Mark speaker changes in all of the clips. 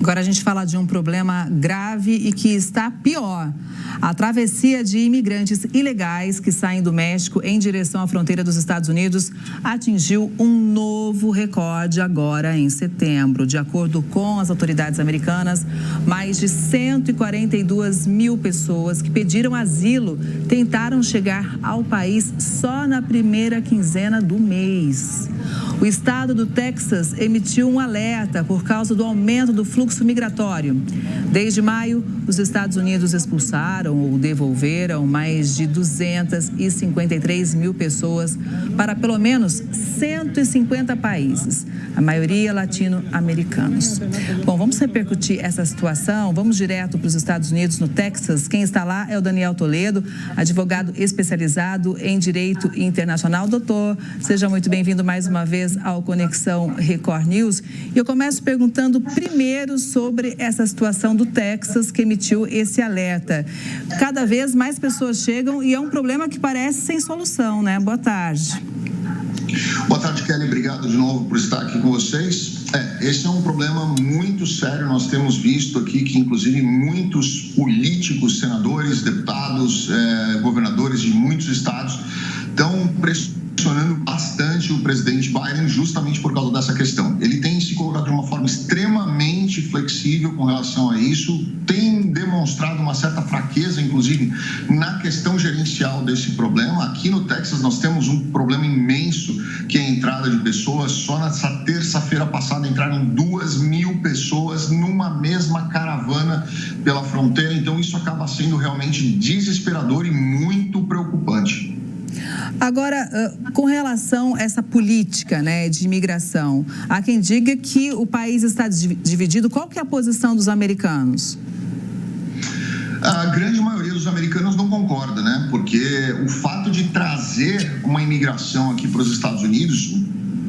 Speaker 1: Agora a gente fala de um problema grave e que está pior. A travessia de imigrantes ilegais que saem do México em direção à fronteira dos Estados Unidos atingiu um novo recorde agora em setembro. De acordo com as autoridades americanas, mais de 142 mil pessoas que pediram asilo tentaram chegar ao país só na primeira quinzena do mês. O estado do Texas emitiu um alerta por causa do aumento do fluxo migratório. Desde maio, os Estados Unidos expulsaram ou devolveram mais de 253 mil pessoas para pelo menos 150 países, a maioria latino-americanos. Bom, vamos repercutir essa situação. Vamos direto para os Estados Unidos, no Texas. Quem está lá é o Daniel Toledo, advogado especializado em direito internacional. Doutor, seja muito bem-vindo mais uma vez ao Conexão Record News. E eu começo perguntando primeiro sobre essa situação do Texas que emitiu esse alerta. Cada vez mais pessoas chegam e é um problema que parece sem solução, né? Boa tarde.
Speaker 2: Boa tarde, Kelly. Obrigado de novo por estar aqui com vocês. Esse é um problema muito sério. Nós temos visto aqui que, inclusive, muitos políticos, senadores, deputados, governadores de muitos estados estão pressionando bastante o presidente Biden justamente por causa dessa questão. Ele tem se colocado de uma forma extremamente flexível com relação a isso, tem demonstrado uma certa fraqueza, inclusive, na questão gerencial desse problema. Aqui no Texas nós temos um problema imenso, que é a entrada de pessoas. Só nessa terça-feira passada entraram 2.000 pessoas numa mesma caravana pela fronteira. Então isso acaba sendo realmente desesperador e muito preocupante.
Speaker 1: Agora, com relação a essa política, né, de imigração, há quem diga que o país está dividido. Qual que é a posição dos americanos?
Speaker 2: A grande maioria dos americanos não concorda, né? Porque o fato de trazer uma imigração aqui para os Estados Unidos,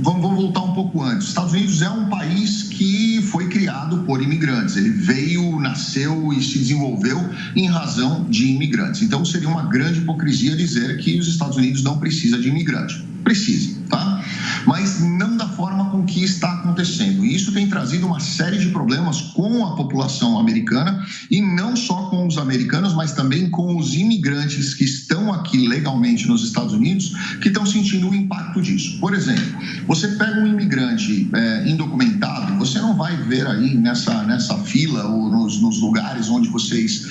Speaker 2: vamos voltar um pouco antes. Os Estados Unidos é um país que foi criado por imigrantes. Ele veio, nasceu e se desenvolveu em razão de imigrantes. Então, seria uma grande hipocrisia dizer que os Estados Unidos não precisam de imigrante. Precisa, tá? Mas não da forma com que está acontecendo. E isso tem trazido uma série de problemas com a população americana, e não só com os americanos, mas também com os imigrantes que estão aqui legalmente nos Estados Unidos, que estão sentindo o impacto disso. Por exemplo, você pega um imigrante indocumentado, você não vai ver aí nessa fila ou nos lugares onde vocês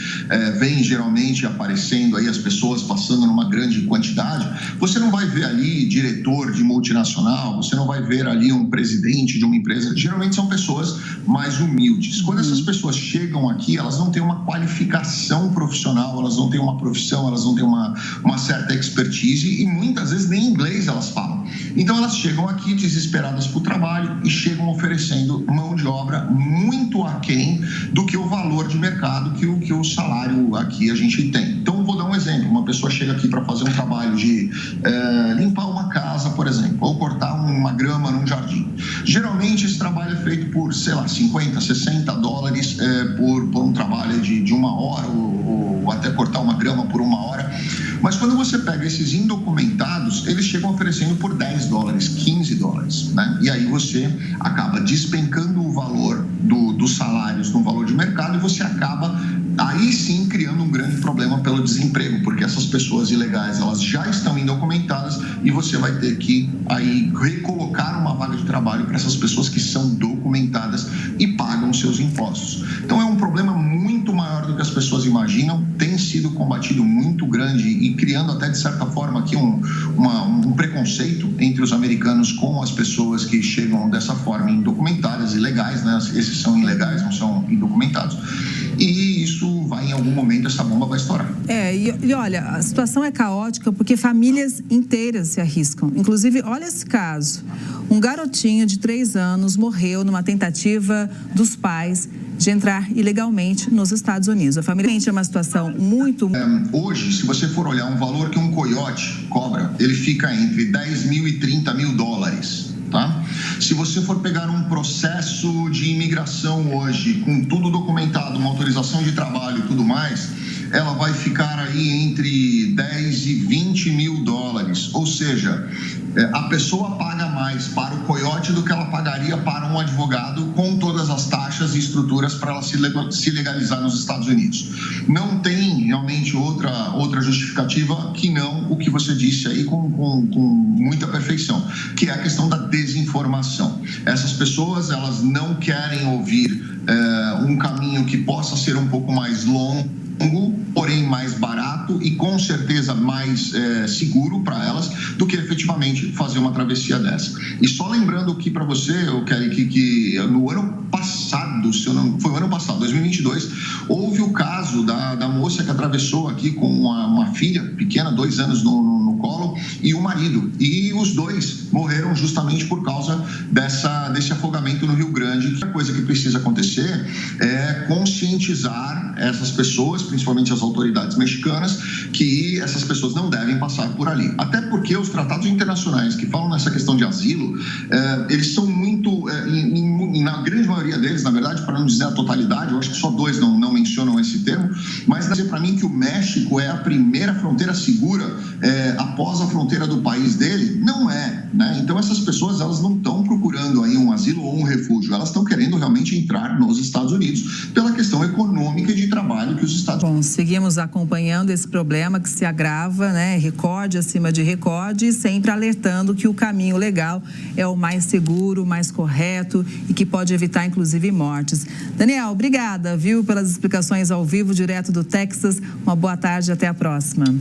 Speaker 2: veem geralmente aparecendo aí as pessoas passando numa grande quantidade, você não vai ver ali diretor de multinacional, você não vai ver ali um presidente de uma empresa. Geralmente são pessoas mais humildes. Quando essas pessoas chegam aqui, elas não têm uma qualificação profissional, elas não têm uma profissão, elas não têm uma certa expertise, e muitas vezes nem inglês elas falam. Então elas chegam aqui desesperadas por trabalho e chegam oferecendo mão de obra muito aquém do que o valor de mercado, que o salário aqui a gente tem. Então vou dar um exemplo. Uma pessoa chega aqui para fazer um trabalho de limpar uma casa, por exemplo, ou cortar uma grama num jardim. Geralmente esse trabalho é feito por, sei lá, 50, 60 dólares por um trabalho de uma hora, ou até cortar uma grama por uma hora. Mas quando você pega esses indocumentados, eles chegam oferecendo por 10 dólares, 15 dólares, né? E aí você acaba despencando o valor dos salários no valor de mercado, e você acaba aí sim criando um grande problema pelo desemprego, porque essas pessoas ilegais, elas já estão indocumentadas, e você vai ter que aí recolocar uma vaga de trabalho para essas pessoas que são documentadas e pagam seus impostos. Então é um problema muito maior do que as pessoas imaginam, tem sido combatido muito grande e criando até de certa forma aqui um preconceito entre os americanos com as pessoas que chegam dessa forma indocumentadas, ilegais, né? Esses são ilegais, não são indocumentados. E isso vai, em algum momento, essa bomba vai estourar.
Speaker 1: E olha, a situação é caótica porque famílias inteiras se arriscam. Inclusive, olha esse caso. Um garotinho de 3 anos morreu numa tentativa dos pais de entrar ilegalmente nos Estados Unidos. A família é uma situação muito...
Speaker 2: Hoje, se você for olhar um valor que um coiote cobra, ele fica entre 10 mil e 30 mil dólares. Tá? Se você for pegar um processo de imigração hoje, com tudo documentado, uma autorização de trabalho e tudo mais, ela vai ficar aí entre 10 e 20 mil dólares. Ou seja, a pessoa paga mais para o coiote do que ela pagaria para um advogado com todas as taxas e estruturas para ela se legalizar nos Estados Unidos. Não tem realmente outra justificativa que não o que você disse aí com muita perfeição, que é a questão da desinformação. Essas pessoas, elas não querem ouvir um caminho que possa ser um pouco mais longo, porém mais barato e com certeza mais seguro para elas do que efetivamente fazer uma travessia dessa. E só lembrando aqui para você, eu quero que no ano passado, foi o ano passado, 2022, houve o caso da moça que atravessou aqui com uma filha pequena, 2 anos no colo, e o marido. E os dois morreram justamente por causa desse afogamento no Rio Grande. A coisa que precisa acontecer é conscientizar essas pessoas, principalmente as autoridades mexicanas, que essas pessoas não devem passar por ali. Até porque os tratados internacionais que falam nessa questão de asilo, eles são muito, na grande maioria deles, na verdade, para não dizer a totalidade, eu acho que só 2 não mencionam esse termo, mas dizer para mim que o México é a primeira fronteira segura após a fronteira do país dele, não é, né? Então essas pessoas, elas não estão procurando aí um asilo ou um refúgio, elas estão querendo realmente entrar nos Estados Unidos pela questão econômica e de trabalho que os Estados Unidos...
Speaker 1: Bom, seguimos acompanhando esse problema que se agrava, né? Recorde acima de recorde, e sempre alertando que o caminho legal é o mais seguro, o mais correto e que pode evitar, inclusive, mortes. Daniel, obrigada, viu, pelas explicações ao vivo, direto do Texas. Uma boa tarde e até a próxima.